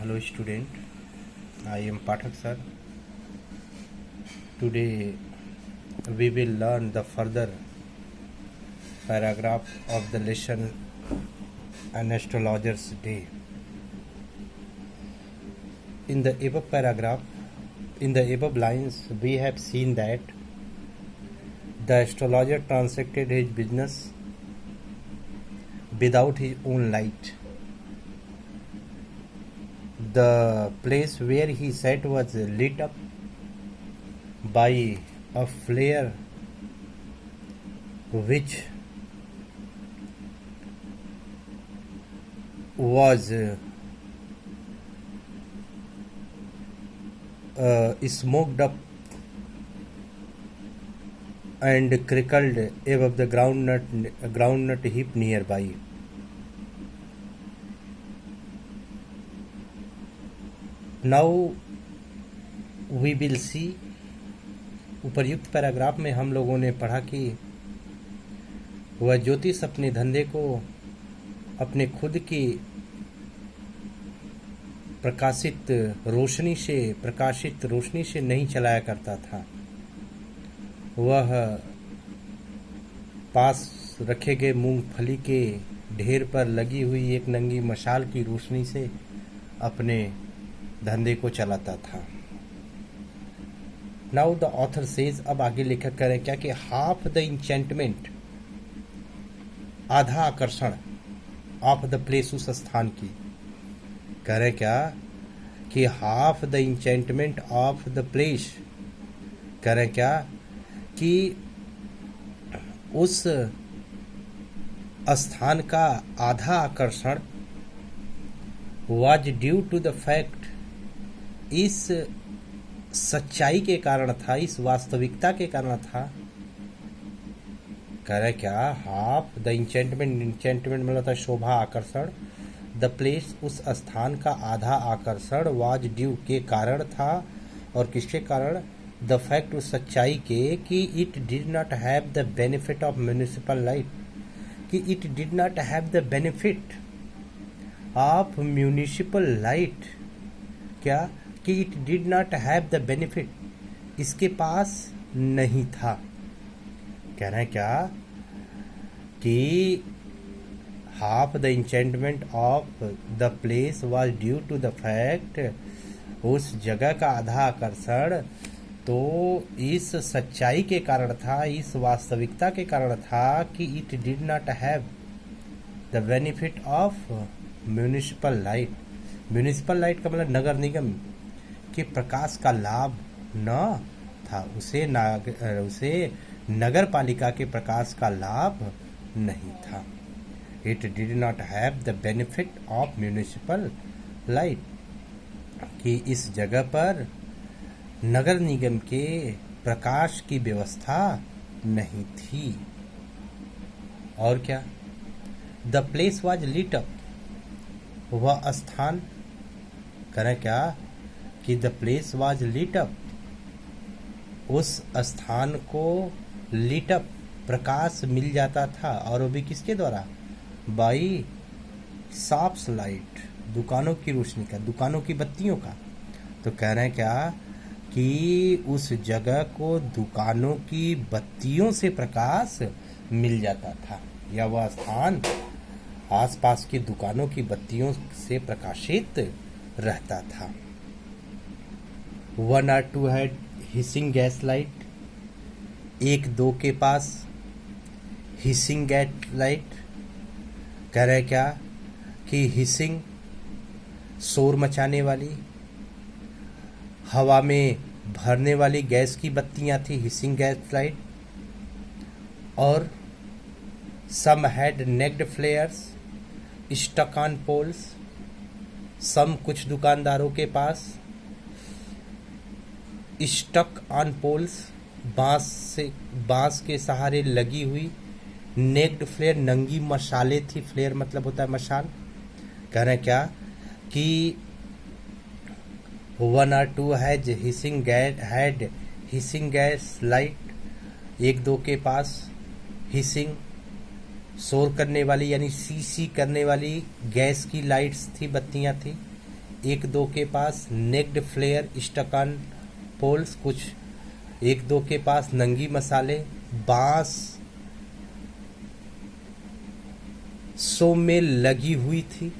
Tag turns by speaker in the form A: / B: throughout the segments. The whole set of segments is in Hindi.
A: Hello student, I am Pathak sir. Today we will learn the further paragraph of the lesson An Astrologer's Day. In the above paragraph, in the above lines, we have seen that the astrologer transacted his business without his own light. The place where he sat was lit up by a flare which was smoked up and crackled above the groundnut heap nearby. Now we will see, उपर्युक्त पैराग्राफ में हम लोगों ने पढ़ा कि वह ज्योतिष अपने धंधे को अपने खुद की प्रकाशित रोशनी से नहीं चलाया करता था। वह पास रखे गए मूंगफली के ढेर पर लगी हुई एक नंगी मशाल की रोशनी से अपने धंधे को चलाता था। नाउ द ऑथर सेज, अब आगे लेखक कह रहे हैं क्या कि हाफ द इंचेंटमेंट, आधा आकर्षण ऑफ द प्लेस, उस स्थान की। कह रहे हैं क्या कि half the enchantment of the place, कह रहे हैं क्या कि उस स्थान का आधा आकर्षण was due to the fact, इस सच्चाई के कारण था, इस वास्तविकता के कारण था। कह रहे क्या, हाफ द इंचेंटमेंट मतलब था शोभा, आकर्षण। द प्लेस, उस स्थान का आधा आकर्षण, वाज ड्यू के कारण था, और किसके कारण? द फैक्ट, उस सच्चाई के कि it did not have the benefit of municipal light, कि it did not have the benefit of municipal light. क्या कि it did not have the benefit, इसके पास नहीं था। कह रहे हैं क्या कि half the enchantment of the place was due to the fact, उस जगह का आधा आकर्षण तो इस सच्चाई के कारण था, इस वास्तविकता के कारण था कि it did not have the benefit of municipal light. Municipal light का मतलब नगर निगम के प्रकाश का लाभ न था, उसे नगर पालिका के प्रकाश का लाभ नहीं था। It did not have the benefit of municipal light, कि इस जगह पर नगर निगम के प्रकाश की व्यवस्था नहीं थी। और क्या? The place was lit up, वह स्थान, करें क्या कि the place was lit up, उस स्थान को लिट अप, प्रकाश मिल जाता था, और वो भी किसके द्वारा? बाई शॉप्स लाइट, दुकानों की रोशनी का, दुकानों की बत्तियों का। तो कह रहे हैं क्या कि उस जगह को दुकानों की बत्तियों से प्रकाश मिल जाता था, या वह स्थान आसपास की दुकानों की बत्तियों से प्रकाशित रहता था। 1 or 2 had hissing gas light, 1-2 के पास हिसिंग गैस लाइट। कह रहे क्या कि हिसिंग, शोर मचाने वाली, हवा में भरने वाली गैस की बत्तियां थी, हिसिंग गैस लाइट। और some had naked flares stuck on poles, some, कुछ दुकानदारों के पास, स्टक ऑन पोल्स, बांस के सहारे लगी हुई, नेक्ड फ्लेयर, नंगी मशाले थी। फ्लेयर मतलब होता है मशाल। कह रहे क्या कि 1 or 2 had hissing gas light, 1-2 के पास हिसिंग, शोर करने वाली यानी सी करने वाली गैस की लाइट्स थी, बत्तियां थी। एक दो के पास naked flare stuck on poles, कुछ एक दो के पास नंगी मसाले बांस सो में लगी हुई थी।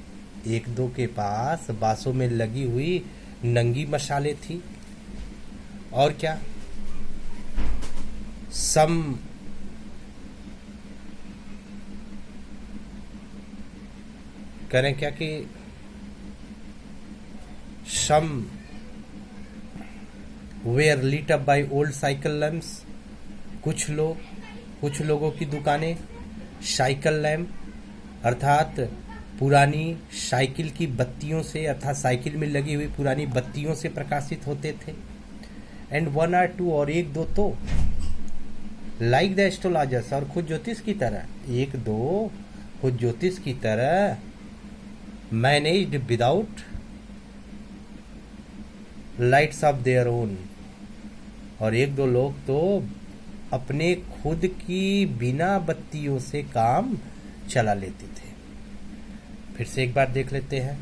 A: एक दो के पास बांसों में लगी हुई नंगी मसाले थी। और क्या, सम कह रहे हैं क्या कि some were lit up by old cycle lamps, कुछ लोगों की दुकानें साइकिल लैम्प अर्थात पुरानी साइकिल की बत्तियों से, अर्थात साइकिल में लगी हुई पुरानी बत्तियों से प्रकाशित होते थे। एंड वन आर टू, और एक दो तो लाइक द एस्ट्रोलॉजर्स, और खुद ज्योतिष की तरह, एक दो खुद ज्योतिष की तरह managed without lights of their own, और एक दो लोग तो अपने खुद की बिना बत्तियों से काम चला लेते थे। फिर से एक बार देख लेते हैं।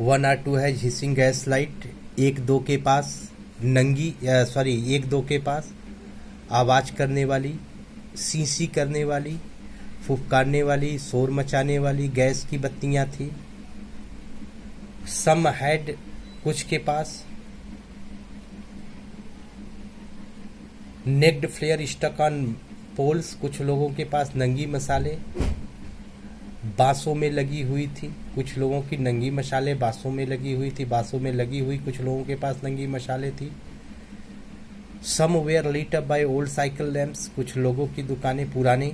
A: 1 और 2 है हिसिंग गैस लाइट, एक दो के पास एक दो के पास आवाज करने वाली, सींसी करने वाली, फुफकारने वाली, शोर मचाने वाली गैस की बत्तियां थी। सम हैड, कुछ के पास naked flare stuck on poles, कुछ लोगों के पास नंगी मसाले बांसों में लगी हुई थी। कुछ लोगों की नंगी मसाले बांसों में लगी हुई थी, बांसों में लगी हुई कुछ लोगों के पास नंगी मसाले थी। Some were lit up by old cycle lamps, कुछ लोगों की दुकानें पुराने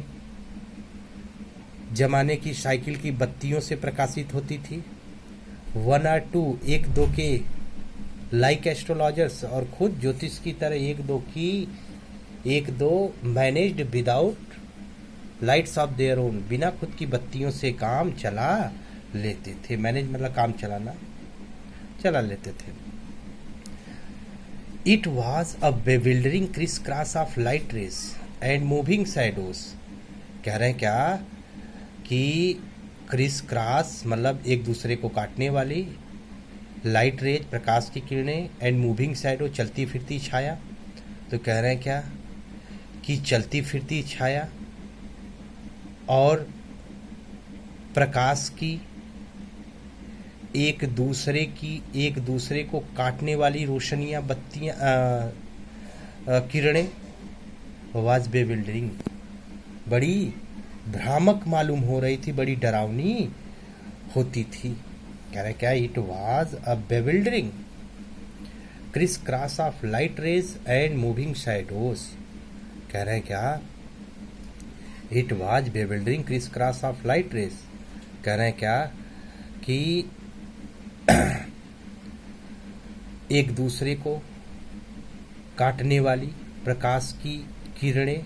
A: जमाने की साइकिल की बत्तियों से प्रकाशित होती थी। 1 और 2, एक दो के लाइक एस्ट्रोलॉजर्स, और खुद ज्योतिष की तरह एक दो managed without lights of their own, बिना खुद की बत्तियों से काम चला लेते थे। मैनेज मतलब काम चलाना, चला लेते थे। It was a bewildering criss cross of light rays and moving shadows, कह रहे हैं क्या कि क्रिस क्रॉस मतलब एक दूसरे को काटने वाली, लाइट रेज प्रकाश की किरणें, एंड मूविंग शैडो चलती फिरती छाया। तो कह रहे हैं क्या कि चलती फिरती छाया और प्रकाश की एक दूसरे को काटने वाली रोशनियां, बत्तियां, किरणें वाज बेविल्डरिंग, बड़ी भ्रामक मालूम हो रही थी, बड़ी डरावनी होती थी। कह रहे क्या, it was a bewildering criss cross of light rays and moving shadows, कह रहे क्या, it was bewildering criss cross of light rays, कह रहे हैं क्या कि एक दूसरे को काटने वाली प्रकाश की किरणें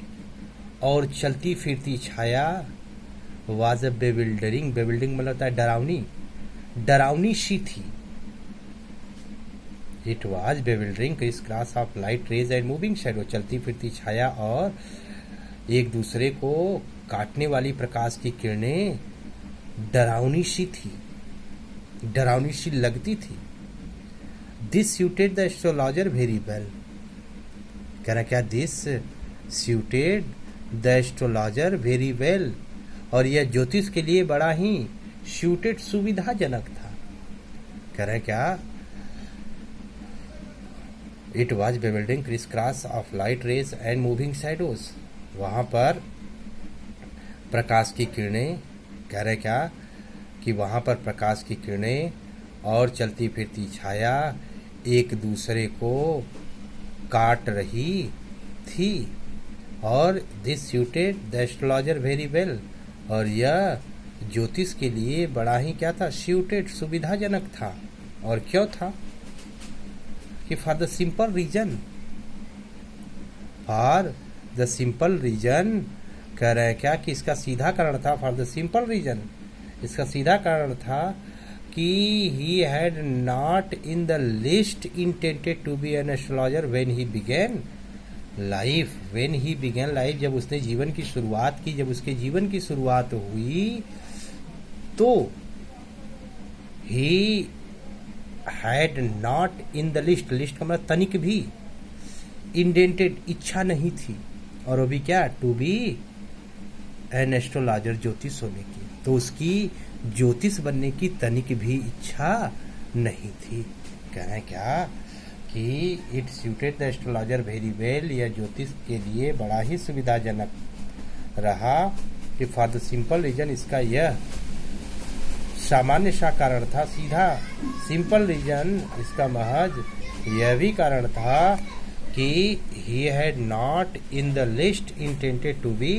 A: और चलती फिरती छाया वाज अ बेविल्डरिंग, बेविल्डरिंग मतलब होता है डरावनी सी थी। It was bewildering criss cross of light rays and moving shadow, चलती फिरती छाया और एक दूसरे को काटने वाली प्रकाश की किरणें डरावनी सी थी, डरावनी सी लगती थी। This suited the astrologer very well, कह रहा क्या, this suited the astrologer very well, और यह ज्योतिष के लिए बड़ा ही सूटेड सुविधाजनक था। कह रहे क्या, it was bewildering criss cross of light rays and moving shadows, वहां पर प्रकाश की किरणें, कह रहे क्या कि वहां पर प्रकाश की किरणें और चलती फिरती छाया एक दूसरे को काट रही थी। और this suited the astrologer very well, और यह ज्योतिष के लिए बड़ा ही क्या था, सूटेड सुविधाजनक था। और क्यों था कि फॉर द सिंपल रीजन, कह रहे हैं क्या कि इसका सीधा कारण था, फॉर द सिंपल रीजन, इसका सीधा कारण था कि he had not in the list intended to be an astrologer when he began life, जब उसने जीवन की शुरुआत की, जब उसके जीवन की शुरुआत हुई तो ही had not in the list, list का मतलब तनिक भी, इंडेंटेड इच्छा नहीं थी, और वो भी क्या, टू बी एन एस्ट्रोलॉजर, ज्योतिष होने की, तो उसकी ज्योतिष बनने की तनिक भी इच्छा नहीं थी। कह रहे हैं क्या कि it suited the astrologer very well, यह ज्योतिष के लिए बड़ा ही सुविधाजनक रहा, कि फॉर द सिंपल रीजन, इसका यह सामान्य सा कारण था, सीधा सिंपल रीजन, इसका महज यह भी कारण था कि he had not in the list intended to be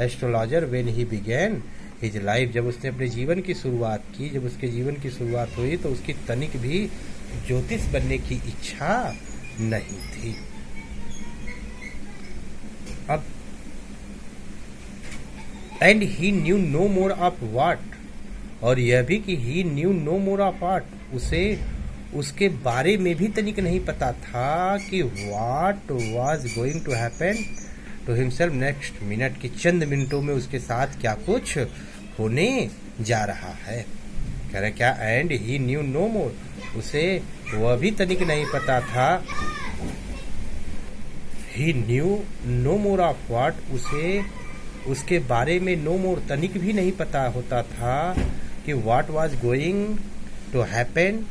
A: astrologer when he began his life, जब उसने अपने जीवन की शुरुआत की, जब उसके जीवन की शुरुआत हुई तो उसकी तनिक भी ज्योतिष बनने की इच्छा नहीं थी। अब and he knew no more of what, और यह भी कि he knew no more of what, उसे उसके बारे में भी तनिक नहीं पता था कि what was going to happen to himself next minute, कि चंद मिनटों में उसके साथ क्या कुछ होने जा रहा है। कह रहे क्या, and he knew no more, उसे वह भी तनिक नहीं पता था, he knew no more of what, उसे उसके बारे में नो मोर तनिक भी नहीं पता होता था कि what was going to happen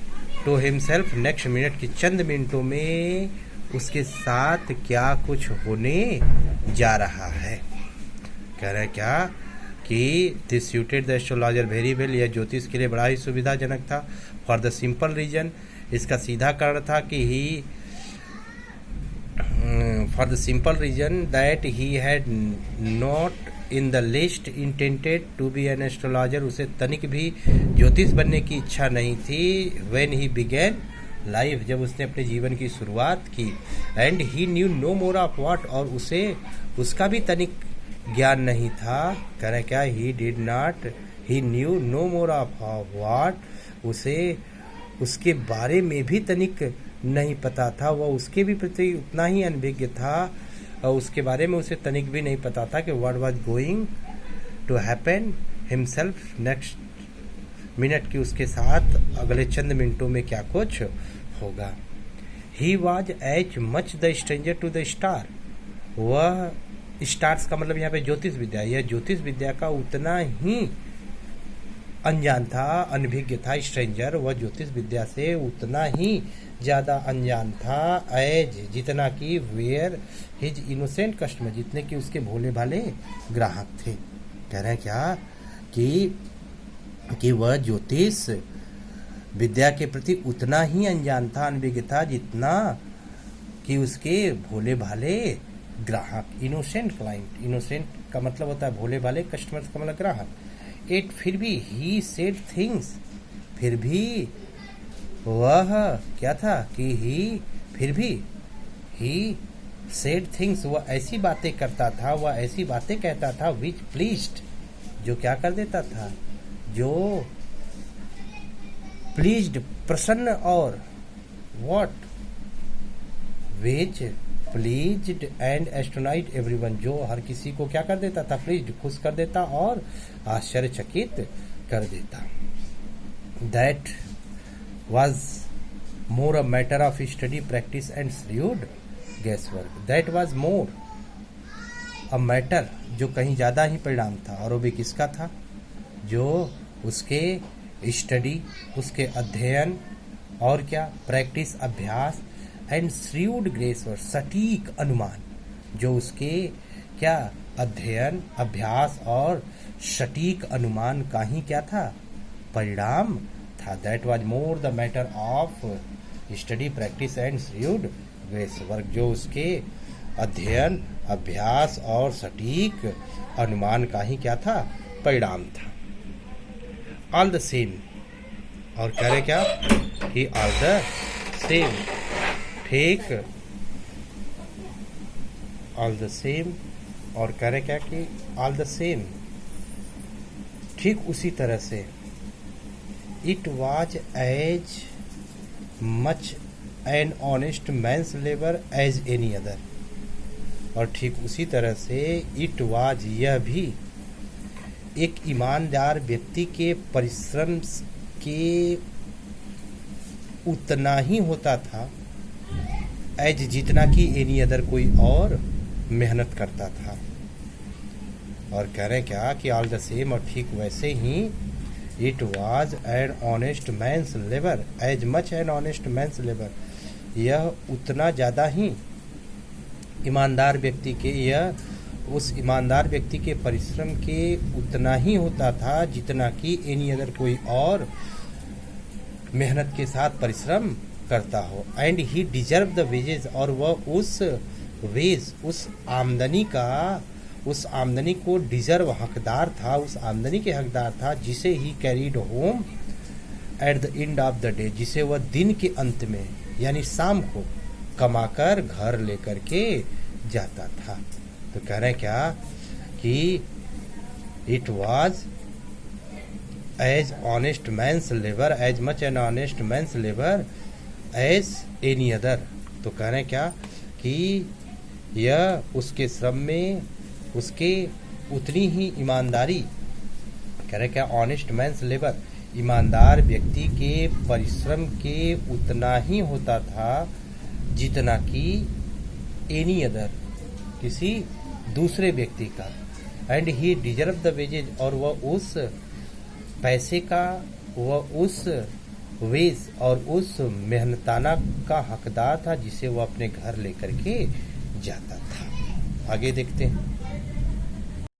A: to himself next minute, की चंद मिनटों में उसके साथ क्या कुछ होने जा रहा है। कह रहे क्या कि this suited the astrologer very well, यह ज्योतिष के लिए बड़ा ही सुविधाजनक था, फॉर द सिंपल रीजन, इसका सीधा कारण था कि he for the simple reason that he had not in the list intended to be an astrologer, उसे तनिक भी ज्योतिष बनने की इच्छा नहीं थी, व्हेन ही बिगेन लाइफ, जब उसने अपने जीवन की शुरुआत की, and he knew no more of what, और उसे उसका भी तनिक ज्ञान नहीं था। कह रहे क्या, he did not, he knew no more of what, उसे उसके बारे में भी तनिक नहीं पता था, वह उसके भी प्रति उतना ही अनभिज्ञ था, और उसके बारे में उसे तनिक भी नहीं पता था कि what was going to happen himself next minute, की उसके साथ अगले चंद मिनटों में क्या कुछ होगा। He was as much the stranger to the star, वह स्टार्स का मतलब यहाँ पे ज्योतिष विद्या, यह ज्योतिष विद्या का उतना ही अनजान था, अनभिज्ञ था, स्ट्रेंजर, वह ज्योतिष विद्या से उतना ही ज़्यादा अनजान था, एज जितना कि वेयर हिज इनोसेंट कस्टमर, जितने कि उसके भोले भाले ग्राहक थे। कह रहे हैं क्या कि वह ज्योतिष विद्या के प्रति उतना ही अनजान था, अनभिज्ञ था, जितना कि उसके भोले भाले ग्राहक, इनोसेंट क्लाइंट, इनोसेंट का मतलब होता है भोले भाले, कस्टमर्स का मतलब ग्राहक। इट फिर भी ही सेड थिंग्स, फिर भी वह क्या था कि ही फिर भी ही सेड थिंग्स, वह ऐसी बातें करता था, वह ऐसी बातें कहता था, विच प्लीज्ड, जो क्या कर देता था, जो प्लीज्ड प्रसन्न, और what which pleased and astonished everyone, जो हर किसी को क्या कर देता था, प्लीज्ड खुश कर देता और आश्चर्यचकित कर देता। That was more a matter of study practice and shrewd guess work, that was more a matter, जो कहीं ज़्यादा ही परिणाम था, और वो भी किसका था, जो उसके स्टडी, उसके अध्ययन, और क्या प्रैक्टिस अभ्यास, एंड श्रूड ग्रेस और सटीक अनुमान, जो उसके क्या अध्ययन, अभ्यास और सटीक अनुमान का ही क्या था, परिणाम था। That was more the matter of study practice and shrewd grace work, जो उसके अध्ययन, अभ्यास और सटीक अनुमान का ही क्या था, परिणाम था। ऑल द सेम, और कह रहे क्या कि ऑल द सेम, ठीक, ऑल द सेम, और कह रहे क्या कि ऑल द सेम, ठीक उसी तरह से, it was as much an honest man's labour as any other, और ठीक उसी तरह से इट वाज, यह भी एक ईमानदार व्यक्ति के परिश्रम के उतना ही होता था एज जितना कि एनी अदर कोई और मेहनत करता था। और कह रहे क्या कि ऑल द सेम, और ठीक वैसे ही it was an honest man's labour as much an honest man's labour, यह उतना ज़्यादा ही ईमानदार व्यक्ति के, यह उस ईमानदार व्यक्ति के परिश्रम के उतना ही होता था जितना कि एनी अदर कोई और मेहनत के साथ परिश्रम करता हो। And he deserve the wages, और वह उस वेज, उस आमदनी को डिजर्व, हकदार था, उस आमदनी के हकदार था जिसे he carried home at the end of the day, जिसे वह दिन के अंत में यानी शाम को कमाकर घर लेकर के जाता था। तो कह रहे क्या कि it was as honest man's labour as much an honest man's labour as any other. तो कह रहे क्या कि यह उसके श्रम में उसके उतनी ही ईमानदारी, कह रहे क्या ऑनेस्ट मैंस लेबर, ईमानदार व्यक्ति के परिश्रम के उतना ही होता था जितना कि एनी अदर, किसी दूसरे व्यक्ति का। And he deserve the wages, और वह उस पैसे का, वह उस वेज और उस मेहनताना का हकदार था जिसे वह अपने घर लेकर के जाता था। आगे देखते हैं।